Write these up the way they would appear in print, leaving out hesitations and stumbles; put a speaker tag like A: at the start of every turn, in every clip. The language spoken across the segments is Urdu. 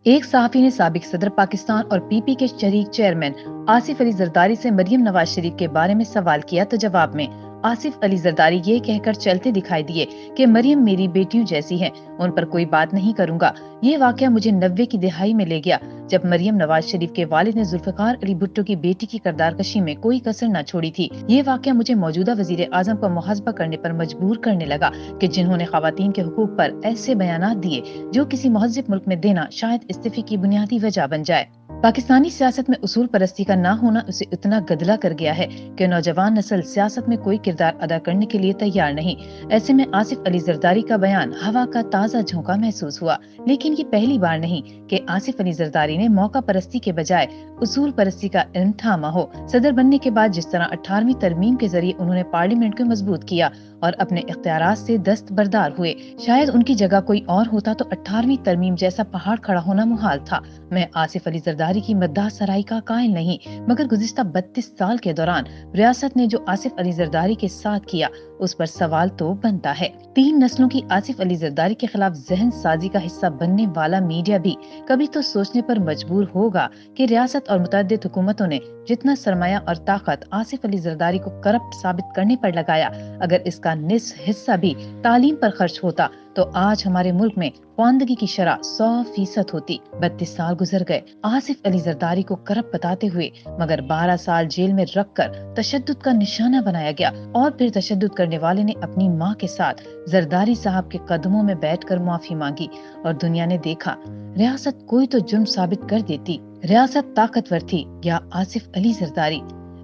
A: ایک صحافی نے سابق صدر پاکستان اور پی پی کے شریک چیئرمین آصف علی زرداری سے مریم نواز شریف کے بارے میں سوال کیا تو جواب میں آصف علی زرداری یہ کہہ کر چلتے دکھائی دیے کہ مریم میری بیٹیوں جیسی ہیں، ان پر کوئی بات نہیں کروں گا۔ یہ واقعہ مجھے 90 کی دہائی میں لے گیا، جب مریم نواز شریف کے والد نے ذوالفقار علی بھٹو کی بیٹی کی کردار کشی میں کوئی کسر نہ چھوڑی تھی۔ یہ واقعہ مجھے موجودہ وزیر اعظم کو محاسبہ کرنے پر مجبور کرنے لگا کہ جنہوں نے خواتین کے حقوق پر ایسے بیانات دیے جو کسی مہذب ملک میں دینا شاید استعفے کی بنیادی وجہ بن جائے۔ پاکستانی سیاست میں اصول پرستی کا نہ ہونا اسے اتنا گدلا کر گیا ہے کہ نوجوان نسل سیاست میں کوئی کردار ادا کرنے کے لیے تیار نہیں۔ ایسے میں آصف علی زرداری کا بیان ہوا کا تازہ جھونکا محسوس ہوا، لیکن یہ پہلی بار نہیں کہ آصف علی زرداری نے موقع پرستی کے بجائے اصول پرستی کا علم تھاما ہو۔ صدر بننے کے بعد جس طرح 18ویں ترمیم کے ذریعے انہوں نے پارلیمنٹ کو مضبوط کیا اور اپنے اختیارات سے دستبردار ہوئے، شاید ان کی جگہ کوئی اور ہوتا تو 18ویں ترمیم جیسا پہاڑ کھڑا ہونا محال تھا۔ میں آصف علی زرداری کی مداح سرائی کا قائل نہیں، مگر گزشتہ 32 سال کے دوران ریاست نے جو آصف علی زرداری کے ساتھ کیا اس پر سوال تو بنتا ہے۔ 3 نسلوں کی آصف علی زرداری کے خلاف ذہن سازی کا حصہ بننے والا میڈیا بھی کبھی تو سوچنے پر مجبور ہوگا کہ ریاست اور متعدد حکومتوں نے جتنا سرمایہ اور طاقت آصف علی زرداری کو کرپٹ ثابت کرنے پر لگایا، اگر اس کا نصف حصہ بھی تعلیم پر خرچ ہوتا تو آج ہمارے ملک میں خواندگی کی شرح 100% ہوتی۔ 32 سال گزر گئے آصف علی زرداری کو کرپٹ بتاتے ہوئے، مگر 12 سال جیل میں رکھ کر تشدد کا نشانہ بنایا گیا، اور پھر تشدد کرنے والے نے اپنی ماں کے ساتھ زرداری صاحب کے قدموں میں بیٹھ کر معافی مانگی، اور دنیا نے دیکھا ریاست کوئی تو جرم ثابت کر دیتی۔ ریاست طاقتور تھی یا آصف علی زرداری؟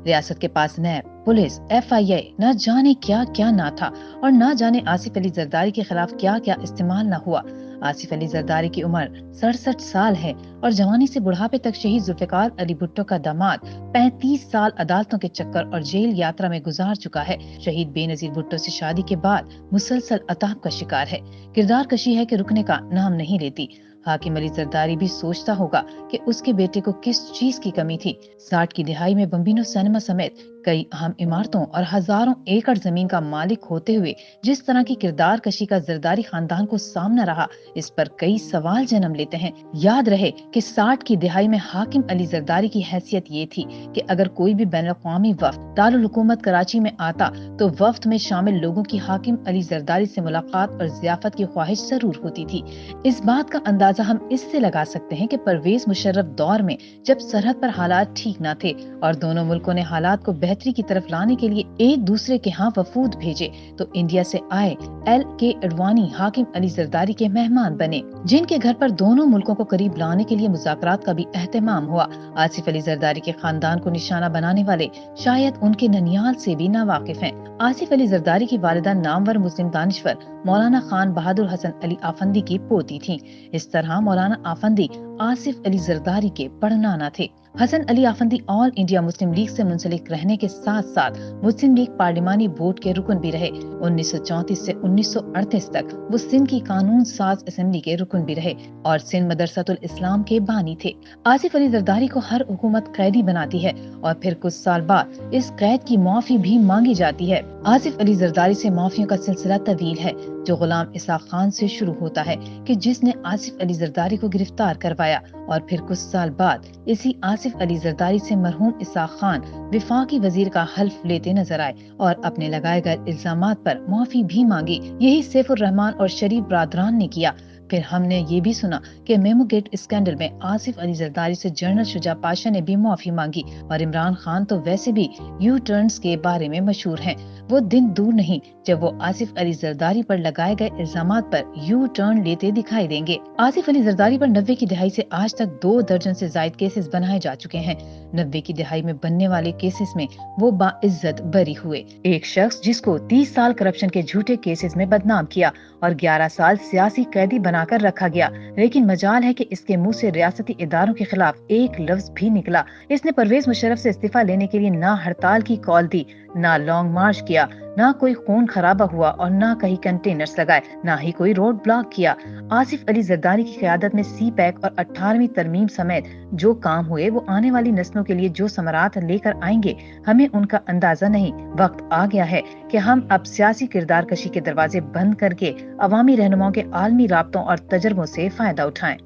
A: ریاست کے پاس نیب، پولیس، FIA، نہ جانے کیا کیا نہ تھا، اور نہ جانے آصف علی زرداری کے خلاف کیا کیا استعمال نہ ہوا۔ آصف علی زرداری کی عمر 67 سال ہے اور جوانی سے بڑھاپے تک شہید ذوالفقار علی بھٹو کا داماد 35 سال عدالتوں کے چکر اور جیل یاترا میں گزار چکا ہے۔ شہید بے نظیر بھٹو سے شادی کے بعد مسلسل عطاب کا شکار ہے، کردار کشی ہے کہ رکنے کا نام نہیں لیتی۔ حاکم علی زرداری بھی سوچتا ہوگا کہ اس کے بیٹے کو کس چیز کی کمی تھی۔ 60 کی دہائی میں بمبینو سینما سمیت کئی اہم عمارتوں اور ہزاروں ایکڑ زمین کا مالک ہوتے ہوئے جس طرح کی کردار کشی کا زرداری خاندان کو سامنا رہا، اس پر کئی سوال جنم لیتے ہیں۔ یاد رہے کہ 60 کی دہائی میں حاکم علی زرداری کی حیثیت یہ تھی کہ اگر کوئی بھی بین الاقوامی وفد دارالحکومت کراچی میں آتا تو وفد میں شامل لوگوں کی حاکم علی زرداری سے ملاقات اور ضیافت کی خواہش ضرور ہوتی تھی۔ اس بات کا اندازہ ہم اس سے لگا سکتے ہیں کہ پرویز مشرف دور میں جب سرحد پر حالات ٹھیک نہ تھے اور دونوں ملکوں نے حالات کو بہتری کی طرف لانے کے لیے ایک دوسرے کے ہاں وفود بھیجے تو انڈیا سے آئے LK اڈوانی حاکم علی زرداری کے مہمان بنے، جن کے گھر پر دونوں ملکوں کو قریب لانے کے لیے مذاکرات کا بھی اہتمام ہوا۔ آصف علی زرداری کے خاندان کو نشانہ بنانے والے شاید ان کے ننیال سے بھی ناواقف ہیں۔ آصف علی زرداری کی والدہ نامور مسلم دانشور مولانا خان بہادر حسن علی آفندی کی پوتی تھیں۔ اس طرح مولانا آفندی آصف علی زرداری کے پڑنانا تھے۔ حسن علی آفندی آل انڈیا مسلم لیگ سے منسلک رہنے کے ساتھ ساتھ مسلم لیگ پارلیمانی بورڈ کے رکن بھی رہے۔ 1934 سے 1938 تک وہ سندھ کی قانون ساز اسمبلی کے رکن بھی رہے اور سندھ مدرسۃ الاسلام کے بانی تھے۔ آصف علی زرداری کو ہر حکومت قیدی بناتی ہے اور پھر کچھ سال بعد اس قید کی معافی بھی مانگی جاتی ہے۔ آصف علی زرداری سے معافیوں کا سلسلہ طویل ہے، جو غلام اسحاق خان سے شروع ہوتا ہے کہ جس نے آصف علی زرداری کو گرفتار کروایا، اور پھر کچھ سال بعد اسی آصف علی زرداری سے مرحوم اسحاق خان وفاقی وزیر کا حلف لیتے نظر آئے اور اپنے لگائے گئے الزامات پر معافی بھی مانگی۔ یہی سیف الرحمان اور شریف برادران نے کیا۔ پھر ہم نے یہ بھی سنا کہ میمو گیٹ اسکینڈل میں آصف علی زرداری سے جنرل شجاع پاشا نے بھی معافی مانگی، اور عمران خان تو ویسے بھی یو ٹرنز کے بارے میں مشہور ہیں۔ وہ دن دور نہیں جب وہ آصف علی زرداری پر لگائے گئے الزامات پر یو ٹرن لیتے دکھائی دیں گے۔ آصف علی زرداری پر 90 کی دہائی سے آج تک 2 درجن سے زائد کیسز بنائے جا چکے ہیں۔ 90 کی دہائی میں بننے والے کیسز میں وہ باعزت بری ہوئے۔ ایک شخص جس کو 30 سال کرپشن کے جھوٹے کیسز میں بدنام کیا اور 11 سال سیاسی قیدی بنا کر رکھا گیا، لیکن مجال ہے کہ اس کے منہ سے ریاستی اداروں کے خلاف ایک لفظ بھی نکلا۔ اس نے پرویز مشرف سے استعفیٰ لینے کے لیے نہ ہڑتال کی کال دی، نہ لانگ مارچ کیا، نہ کوئی خون خرابہ ہوا اور نہ کہیں کنٹینرز لگائے، نہ ہی کوئی روڈ بلاک کیا۔ آصف علی زرداری کی قیادت میں سی پیک اور 18ویں ترمیم سمیت جو کام ہوئے وہ آنے والی نسلوں کے لیے جو ثمرات لے کر آئیں گے ہمیں ان کا اندازہ نہیں۔ وقت آ گیا ہے کہ ہم اب سیاسی کردار کشی کے دروازے بند کر کے عوامی رہنماؤں کے عالمی رابطوں اور تجربوں سے فائدہ اٹھائیں۔